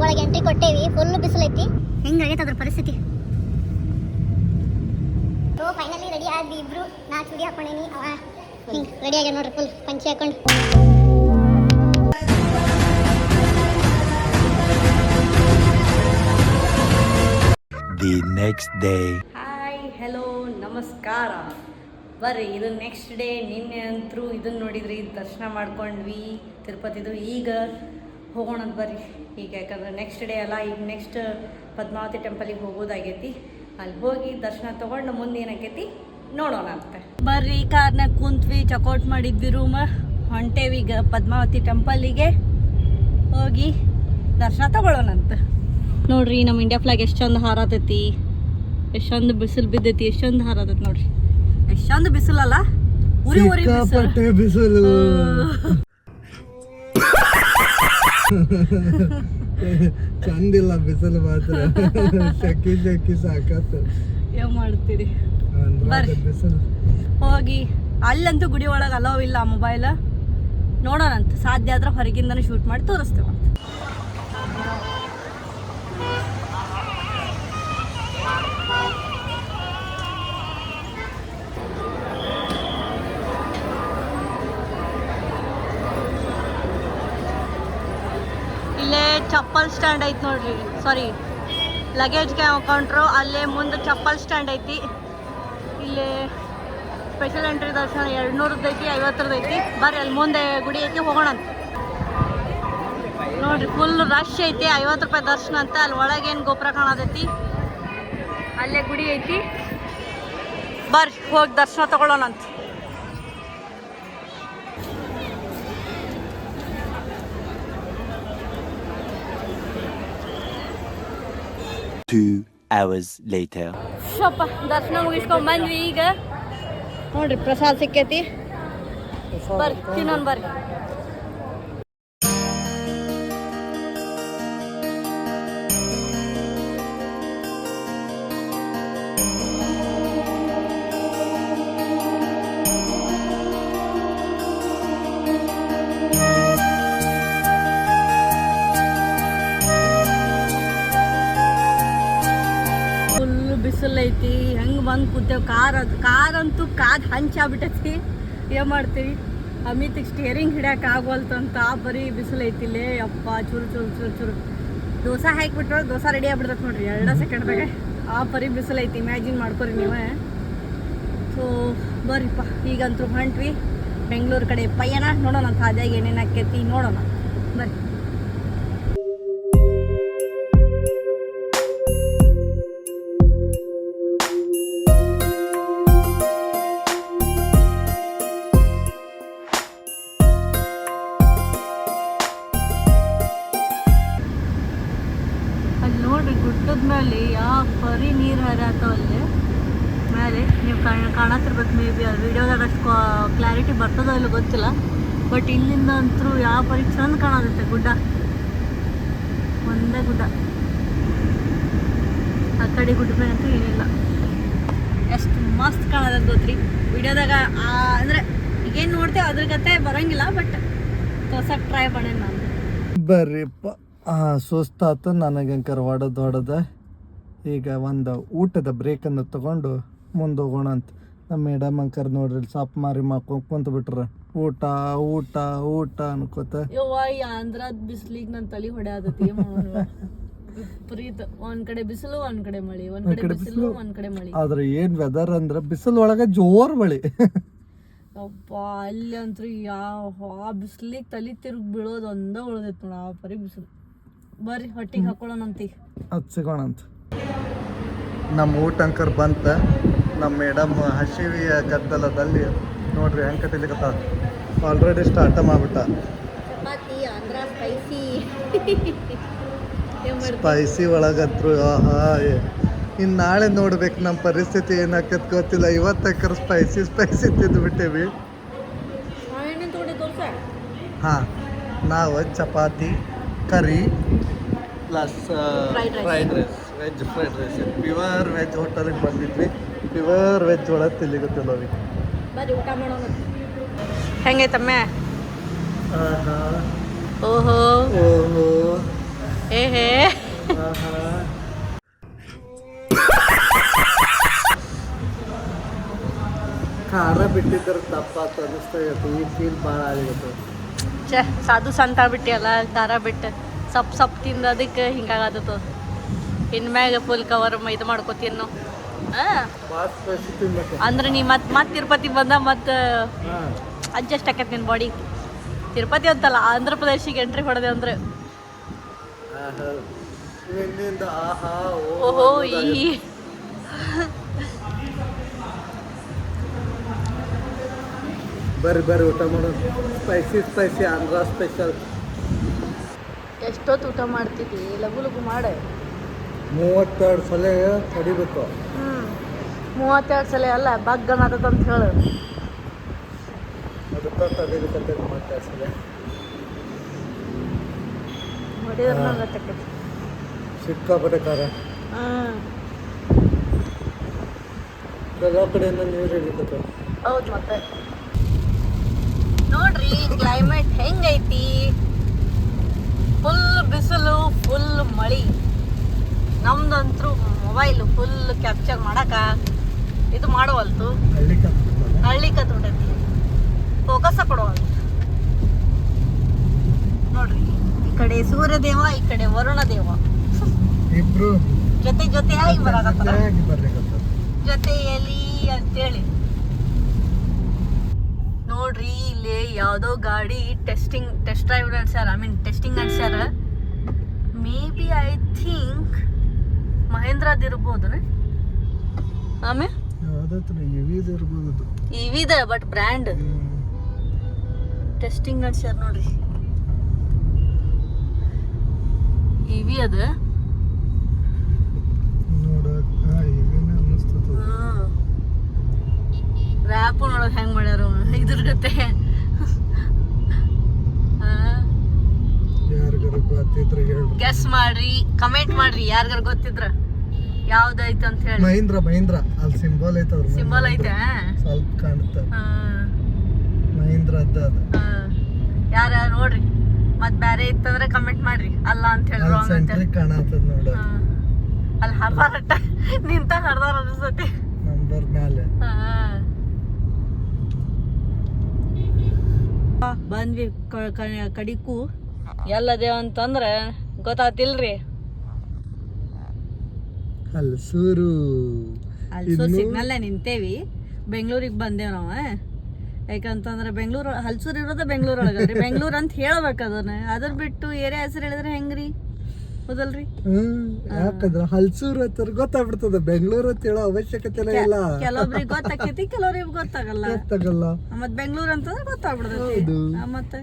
ಒಳಗೆ entry ಕೊಟ್ಟೇವಿ. Full ಬಿಸಿಲೈತಿ. ಹೆಂಗಾಗೈತೆ ಅದ್ರ ಪರಿಸ್ಥಿತಿ. ಫೈನಲಿ ರೆಡಿ ಆದ್ವಿ ಇಬ್ರು. ನಾ ಚೂಡಿ ಹಾಕೊಂಡೇನಿ, ಅವ ಹಿಂಗೆ ರೆಡಿ ಆಗ್ಯಾನ ನೋಡ್ರಿ, ಫುಲ್ ಪಂಚೆ ಹಾಕೊಂಡು. The next day. Hi, hello, ನಮಸ್ಕಾರ. ಬರ್ರಿ, ಇದು ನೆಕ್ಸ್ಟ್ ಡೇ. ನಿನ್ನೆ ಅಂತರೂ ಇದನ್ನು ನೋಡಿದ್ರಿ, ದರ್ಶನ ಮಾಡ್ಕೊಂಡ್ವಿ ತಿರುಪತಿದು. ಈಗ ಹೋಗೋಣ ಬರ್ರಿ. ಈಗ ಯಾಕಂದ್ರೆ ನೆಕ್ಸ್ಟ್ ಡೇ ಅಲ್ಲ, ಈಗ ನೆಕ್ಸ್ಟ್ ಪದ್ಮಾವತಿ ಟೆಂಪಲಿಗೆ ಹೋಗೋದಾಗೈತಿ. ಅಲ್ಲಿ ಹೋಗಿ ದರ್ಶನ ತೊಗೊಂಡು ಮುಂದೆ ಏನಾಕೈತಿ ನೋಡೋಣ ಅಂತ. ಬರ್ರಿ, ಕಾರ್ನಾಗ ಕುಂತ್ವಿ, ಚೆಕ್ಔಟ್ ಮಾಡಿದ್ವಿ ರೂಮ್. ಹೊಂಟೇವಿ ಈಗ ಪದ್ಮಾವತಿ ಟೆಂಪಲಿಗೆ ಹೋಗಿ ದರ್ಶನ ತಗೊಳ್ಳೋಣ ಅಂತ. ನೋಡ್ರಿ, ನಮ್ಮ ಇಂಡಿಯಾ ಫ್ಲಾಗ್ ಎಷ್ಟು ಚಂದ ಹಾರತೈತಿ, ಎಷ್ಟು ಚಂದ ಬಿಸಿಲು ಬಿದ್ದೈತಿ, ಎಷ್ಟು ಚಂದ ಹಾರತೈತಿ ನೋಡ್ರಿ. ಎಷ್ಟು ಚಂದ ಬಿಸಿಲಲ್ಲ, ಉರಿ ಉರಿ ಬಿಸಿಲು. ಚಂದಿಲ್ಲ ಬಿಸಿಲು ಮಾತ್ರ. ಶಕ್ಕಿ ಶಕ್ಕಿ ಸಾಕತ್ತ. ಏನ್ ಮಾಡ್ತೀರಿ, ಬರ್ರಿ ಹೋಗಿ. ಅಲ್ಲಂತೂ ಗುಡಿ ಒಳಗೆ ಅಲೋವ್ ಇಲ್ಲ ಮೊಬೈಲ್. ನೋಡೋಣಂತ, ಸಾಧ್ಯ ಆದ್ರೆ ಹೊರಗಿಂದನೇ ಶೂಟ್ ಮಾಡಿ ತೋರಿಸ್ತೇವೆ. ಇಲ್ಲೇ ಚಪ್ಪಲ್ ಸ್ಟ್ಯಾಂಡ್ ಐತಿ ನೋಡ್ರಿ, ಸಾರಿ ಲಗೇಜ್ ಕೌಂಟ್ರು. ಅಲ್ಲೇ ಮುಂದೆ ಚಪ್ಪಲ್ ಸ್ಟ್ಯಾಂಡ್ ಐತಿ. ಇಲ್ಲೇ ಸ್ಪೆಷಲ್ ಎಂಟ್ರಿ ದರ್ಶನ 200 ಐತಿ, 50 ಐತಿ. ಬರ್ರಿ, ಅಲ್ಲಿ ಮುಂದೆ ಗುಡಿ ಐತಿ, ಹೋಗೋಣ ಅಂತ. ನೋಡ್ರಿ, ಫುಲ್ ರಶ್ ಐತಿ. 50 ರೂಪಾಯಿ ದರ್ಶನ ಅಂತ. ಅಲ್ಲಿ ಒಳಗೇನು ಗೋಪುರ ಕಾಣತೈತಿ, ಅಲ್ಲೇ ಗುಡಿ ಐತಿ. ಬರ್ರಿ, ಹೋಗಿ ದರ್ಶನ ತಗೊಳ್ಳೋಣ ಅಂತ. 2 hours later. ಶಪ್ಪ, ದರ್ಶನ ಮುಗಿಸ್ಕೊಂಡ್ ಬಂದ್ವಿ. ಈಗ ನೋಡ್ರಿ, ಪ್ರಸಾದ ಸಿಕ್ಕೈತಿ. ಬರ್ರಿ, ತಿನ್ನೋಣ ಬರ್ರಿ. ಬಿಸಿಲು ಐತಿ, ಹೆಂಗೆ ಬಂದು ಕೂತೇವೆ. ಕಾರಂತೂ ಕಾದು ಹಂಚಾಗ್ಬಿಟ್ಟೈತಿ. ಏನು ಮಾಡ್ತೀವಿ, ಅಮಿತಿಗೆ ಸ್ಟೇರಿಂಗ್ ಹಿಡ್ಯಕ್ಕೆ ಆಗೋಲ್ತಂತ. ಬರೀ ಬಿಸಿಲು ಐತಿಲ್ಲೇ. ಅಪ್ಪ, ಚೂರು ಚೂರು ಚೂರು ಚೂರು ದೋಸೆ ಹಾಕಿಬಿಟ್ರೆ ದೋಸೆ ರೆಡಿ ಆಗ್ಬಿಡ್ತೈತೆ ನೋಡ್ರಿ 2 ಸೆಕೆಂಡ್ದಾಗ. ಆ ಪರಿ ಬಿಸಿಲು ಐತಿ, ಇಮ್ಯಾಜಿನ್ ಮಾಡ್ಕೊರಿ ನೀವೇ. ಸೊ ಬರ್ರಿಪ್ಪ, ಈಗಂತೂ ಹೊಂಟ್ವಿ ಬೆಂಗಳೂರು ಕಡೆ ಪಯಣ. ನೋಡೋಣ ಅಂತ, ಹಾದಿಯಾಗಿ ಏನೇನು ಆಕೈತಿ ನೋಡೋಣ ಬರ್ರಿ. ನೋಡ್ರಿ, ಗುಡ್ಡದ ಮೇಲೆ ಯಾವ ಪರಿ ನೀರು ಹರಿಯತ್ತವ ಅಲ್ಲಿ ಮೇಲೆ. ನೀವು ಕಾಣತ್ತಿರ್ಬೇಕು ಮೇ ಬಿ. ಅದು ವಿಡಿಯೋದಾಗ ಅಷ್ಟು ಕ್ಲಾರಿಟಿ ಬರ್ತದೋ ಇಲ್ಲ ಗೊತ್ತಿಲ್ಲ, ಬಟ್ ಇಲ್ಲಿಂದ ಅಂತೂ ಯಾವ ಪರಿ ಚಂದ ಕಾಣತ್ತೆ ಗುಡ್ಡ. ಒಂದೇ ಗುಡ್ಡ, ಆ ಕಡೆ ಗುಡ್ಡ ಮೇಲೆ ಅಂತೂ ಏನಿಲ್ಲ. ಎಷ್ಟು ಮಸ್ತ್ ಕಾಣದ ಗೊತ್ತ್ರಿ ವಿಡಿಯೋದಾಗ. ಅಂದರೆ ಈಗೇನು ನೋಡ್ತೇವೆ ಅದ್ರ ಗತೆ ಬರೋಂಗಿಲ್ಲ, ಬಟ್ ತೋರ್ಸಕ್ಕೆ ಟ್ರೈ ಮಾಡೇನಿ ನಾನು. ಬರ್ರಿಪ್ಪ, ಸುಸ್ತಾತು ನನಗಂಕರ್ ಹೊಡೆದ. ಈಗ ಒಂದು ಊಟದ ಬ್ರೇಕನ್ನು ತಗೊಂಡು ಮುಂದೆ ಹೋಗೋಣ ಅಂತ. ನಮ್ಮ ಮೇಡಮ್ ಅಂಕರ್ ನೋಡ್ರಿ, ಸಾಪ್ ಮಾರಿ ಮಾಡ್ಕೊಂಡು ಕುಂತ ಬಿಟ್ರ. ಊಟ ಊಟ ಊಟ ಅನ್ಕೋತ. ಆಂಧ್ರದ ಬಿಸಿಲಿಗೆ ನನ್ನ ತಲೆ ಹೊಡೆಯತೈತಿ. ವಿಪರೀತ, ಒಂದ್ ಕಡೆ ಬಿಸಿಲು, ಒಂದ್ ಕಡೆ ಮಳಿ, ಒಂದ್ ಕಡೆ ಬಿಸಿಲು, ಒಂದ್ ಕಡೆ ಮಳಿ. ಆದ್ರೆ ಏನ್ ವೆದರ್ ಅಂದ್ರ ಬಿಸಿಲು ಒಳಗ ಜೋರ್ ಮಳಿ. ಅಪ್ಪ, ಅಲ್ಲಿ ಅಂತೂ ಆ ಬಿಸಿಲಿಗೆ ತಲೆ ತಿರುಗಿ ಬೀಳೋದು ಒಂದ ಉಳ್ದೈತಿ ನೋಡ, ಆ ಪರಿ ಬಿಸಿಲು. ಬರ್ರಿ, ಹೊಟ್ಟಿಗೆ ಹಾಕೊಳ್ಳೋಣಂತ. ಅದು ಸಿಗೋಣ ಅಂತ. ನಮ್ಮ ಊಟ ಅಂಕರ್ ಬಂತ. ನಮ್ಮ ಮೇಡಮ್ ಹಸಿವಿಯ ಗದ್ದಲದಲ್ಲಿ ನೋಡ್ರಿ ಹೆಂಗೆ ಕಟ್ಟಿಲಿಕ್ಕತ್ತ. ಆಲ್ರೆಡಿ ಸ್ಟಾರ್ಟ್ ಮಾಡ್ಬಿಟ್ಟ. ಚಪಾತಿ ಆಂಧ್ರ ಸ್ಪೈಸಿ. ಸ್ಪೈಸಿ ಒಳಗಂತ್ರು ಆಹಾ. ಇನ್ನು ನಾಳೆ ನೋಡ್ಬೇಕು ನಮ್ಮ ಪರಿಸ್ಥಿತಿ ಏನಾಕತ್ ಗೊತ್ತಿಲ್ಲ. ಇವತ್ತಕ್ಕರ ಸ್ಪೈಸಿ ತಿಂದ್ಬಿಟ್ಟೇವಿ. ಹಾಂ, ನಾವು chapati, curry plus fried rice, veg fried rice. Pure veg ಹೋಟೆಲಿಗೆ ಬಂದಿದ್ವಿ. ಪ್ಯೂರ್ ವೆಜ್ ಒಳಗೆ ತಿಲ್ಲಿಗುತ್ತಿಲ್ಲ ಅವಿ. ಬರ್ರಿ, ಊಟ ಮಾಡೋಣ. ಹೆಂಗೈತಮ್ಮ? ಆಹಾ, ಓಹೋ ಓಹೋ, ಏ ಬಿಟ್ಟಿದ್ರೆ ತಪ್ಪಾತ ಅನಿಸ್ತಾ ಇತ್ತು. ಈ ಫೀಲ್ ಭಾಳ ಆಗಿತ್ತು. ಛೇ ಸಾಧು ಸಂತ ಬಿಟ್ಟಿಯಲ್ಲ ಖಾರ ಬಿಟ್ಟು ಸಪ್ ತಿಂದು ಅದಕ್ಕೆ ಹಿಂಗಾಗತ್ತದ. ಇನ್ಮ್ಯಾಗ ಫುಲ್ ಕವರ್ ಇದು ಮಾಡ್ಕೋತೀನಿ ನಾವು. ಭಾಳ ಸ್ಪೆಷಲ್ ತಿನ್ಬೇಕು. ಅಂದ್ರೆ ನೀ ಮತ್ತೆ ತಿರುಪತಿ ಬಂದ ಮತ್ತೆ ಹಾಂ ಅಡ್ಜಸ್ಟ್ ಆಕೈತಿ ನಿನ್ನ ಬಾಡಿ. ತಿರುಪತಿ ಅಂತಲ್ಲ ಆಂಧ್ರ ಪ್ರದೇಶಿಗೆ ಎಂಟ್ರಿ ಹೊಡೆದೆ ಅಂದ್ರೆ ನಿನ್ನಿಂದ ಆಹಾ ಓಹೋ ಈ ಬರ್ರಿ ಊಟ ಮಾಡೋದು. Spicy Andhra special. ಎಷ್ಟೊತ್ತು ಊಟ ಮಾಡ್ತಿದ್ದಿ? ಲಘು ಲಘು ಮಾಡೆ. 32 ಸಲ ತಡಿಬೇಕು. 32 ಸಲ ಅಲ್ಲ ಬಗ್ಗನ ಅಂತ ಹೇಳು. ಅದಕ್ಕೆ ತಡಿಬೇಕಂತ 32 ಸಲ ಹೊಡಿದ್ರೆ ನಂಗೆ ಗೊತ್ತಾಕೈತಿ. ಸಿಕ್ಕಾಪಟ್ಟೆ ಖಾರ. ಎಲ್ಲ ಕಡೆಯಿಂದ ನೀರು ಹಿಡಿತೈತೆ. ಹೌದು ಮತ್ತೆ ನೋಡ್ರಿ ಕ್ಲೈಮೇಟ್ ಹೆಂಗೈತಿ. ಫುಲ್ ಬಿಸಿಲು ಫುಲ್ ಮಳಿ. ನಮ್ದಂತರೂ ಮೊಬೈಲು ಫುಲ್ ಕ್ಯಾಪ್ಚರ್ ಮಾಡಕ ಇದು ಮಾಡವಲ್ತು. ಹಳ್ಳಿ ಕತ್ಬಿಟ್ಟೈತಿ. ಫೋಕಸ್ ಕೊಡವಲ್ತು ನೋಡ್ರಿ. ಈ ಕಡೆ ಸೂರ್ಯದೇವ ಈ ಕಡೆ ವರುಣ ದೇವ ಇಬ್ರು ಜೊತೆಯಾಗಿ ಬರಾಕತ್ತಾರ. ಜೊತೆಯಲ್ಲಿ ಅಂತೇಳಿ ನೋಡ್ರಿ ಇಲ್ಲಿ ಯಾವುದೋ ಗಾಡಿ ಟೆಸ್ಟ್ ಡ್ರೈವ್ ನಡೆಸ್ಯಾರ. ಟೆಸ್ಟಿಂಗ್ ನಡೆಸ್ಯಾರ. ಮೇ ಬಿ ಐ ಥಿಂಕ್ ಮಹೇಂದ್ರದಿರ್ಬೋದು. ಆಮೇಲೆ ಇವಿದ ಬಟ್ ಬ್ರ್ಯಾಂಡ್ ಟೆಸ್ಟಿಂಗ್ ನಡೆಸ್ಯಾರ ನೋಡ್ರಿ. ಇವಿ ಅದ ರ್ಯಾಪು ನೋಡೋದು ಹೆಂಗ್ ಮಾಡ್ಯಾರ ಇದ್ರ ಜೊತೆ. ಗೆಸ್ ಮಾಡ್ರಿ, ಕಮೆಂಟ್ ಮಾಡ್ರಿ ಯಾರಿಗಾರ ಗೊತ್ತಿದ್ರ ಯಾವ್ದೈತೆ ಅಂತ ಹೇಳಿ. ಮಹೀಂದ್ರ ಅಲ್ಲಿ ಸಿಂಬಲ್ ಐತೆ. ಸಿಂಬಲ್ ಐತೆ ಸ್ವಲ್ಪ ಕಾಣುತ್ತೆ. ಮಹೀಂದ್ರ ಅದ ಯಾರ ನೋಡ್ರಿ. ಮತ್ ಬೇರೆ ಇತ್ತಂದ್ರೆ ಕಮೆಂಟ್ ಮಾಡ್ರಿ. ಅಲ್ಲ ಅಂತ ಹೇಳಿ ರಾಂಗ್ ಅಂತ ಹೇಳಿ ಕಾಣತ್ತದ ನೋಡ. ಅಲ್ಲಿ ಹರ್ದಾರಟ್ಟ ನಿಂತ ಹರ್ದಾರ ಅನ್ಸತಿ ನಂಬರ್ ಮೇಲೆ. ಬಂದ್ವಿ ಕಡಿಕು ಎಲ್ಲದೇವ ಅಂತಂದ್ರೆ ಗೊತ್ತಾತಿಲ್ರಿ. ಹಲಸೂರು ಸಿಗ್ನಲ್ಲೇ ನಿಂತೇವಿ. ಬೆಂಗ್ಳೂರಿಗೆ ಬಂದೇವ್ ನಾವು. ಯಾಕಂತಂದ್ರೆ ಬೆಂಗ್ಳೂರು ಹಲಸೂರು ಇರೋದ ಬೆಂಗ್ಳೂರೊಳಗಲ್ರಿ. ಬೆಂಗ್ಳೂರು ಅಂತ ಹೇಳ್ಬೇಕು ಅದನ್ನ. ಅದ್ರ ಬಿಟ್ಟು ಏರಿಯಾ ಹೆಸರು ಹೇಳಿದ್ರೆ ಹೆಂಗ್ರಿ? ಹೌದಲ್ರಿ? ಯಾಕಂದ್ರ ಹಲಸೂರು ಅಂತ ಗೊತ್ತಾಗ್ಬಿಡ್ತದ. ಬೆಂಗ್ಳೂರು ಅಂತ ಹೇಳೋ ಅವಶ್ಯಕತೆ ಇಲ್ಲ. ಕೆಲವೊಬ್ರಿಗೆ ಗೊತ್ತಾಕೈತಿ, ಕೆಲವ್ರಿಗೆ ಗೊತ್ತಾಗಲ್ಲ. ಮತ್ ಬೆಂಗ್ಳೂರು ಅಂತಂದ್ರೆ ಗೊತ್ತಾಗ್ಬಿಡ್ತೈತಿ. ಮತ್ತೆ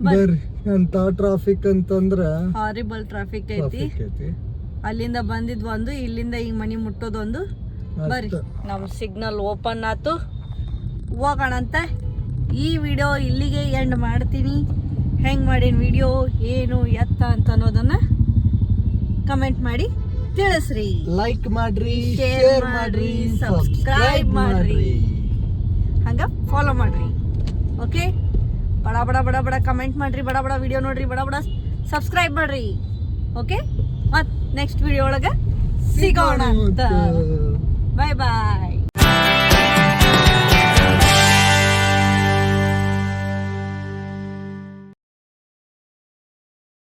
ಬರ್ರಿ ಅಂತ ಟ್ರಾಫಿಕ್ ಅಂತಂದ್ರ ಹಾರಿಬಲ್ ಟ್ರಾಫಿಕ್ ಐತಿ. ಅಲ್ಲಿಂದ ಬಂದಿದ್ ಒಂದು, ಇಲ್ಲಿಂದ ಈಗ ಮನಿ ಮುಟ್ಟೋದೊಂದು. ಬರ್ರಿ ನಮ್ ಸಿಗ್ನಲ್ ಓಪನ್ ಆತು, ಹೋಗೋಣಂತ. ಈ ವಿಡಿಯೋ ಇಲ್ಲಿಗೆ ಎಂಡ್ ಮಾಡ್ತೀನಿ. ಹೆಂಗ್ ಮಾಡೀನಿ ವಿಡಿಯೋ, ಏನು ಎತ್ತ ಅಂತ ಅನ್ನೋದನ್ನ ಕಮೆಂಟ್ ಮಾಡಿ ತಿಳಿಸ್ರಿ. ಲೈಕ್ ಮಾಡ್ರಿ, ಶೇರ್ ಮಾಡ್ರಿ, ಸಬ್ಸ್ಕ್ರೈಬ್ ಮಾಡ್ರಿ, ಹಂಗ ಫಾಲೋ ಮಾಡ್ರಿ. ಓಕೆ, ಬಡ ಕಮೆಂಟ್ ಮಾಡ್ರಿ, ಬಡ ವಿಡಿಯೋ ನೋಡ್ರಿ, ಬಡ ಸಬ್ಸ್ಕ್ರೈಬ್ ಮಾಡ್ರಿ. ಓಕೆ, ಮತ್ ನೆಕ್ಸ್ಟ್ ವಿಡಿಯೋ ಒಳಗ ಸಿಗೋಣ ಅಂತ. ಬಾಯ್ ಬಾಯ್.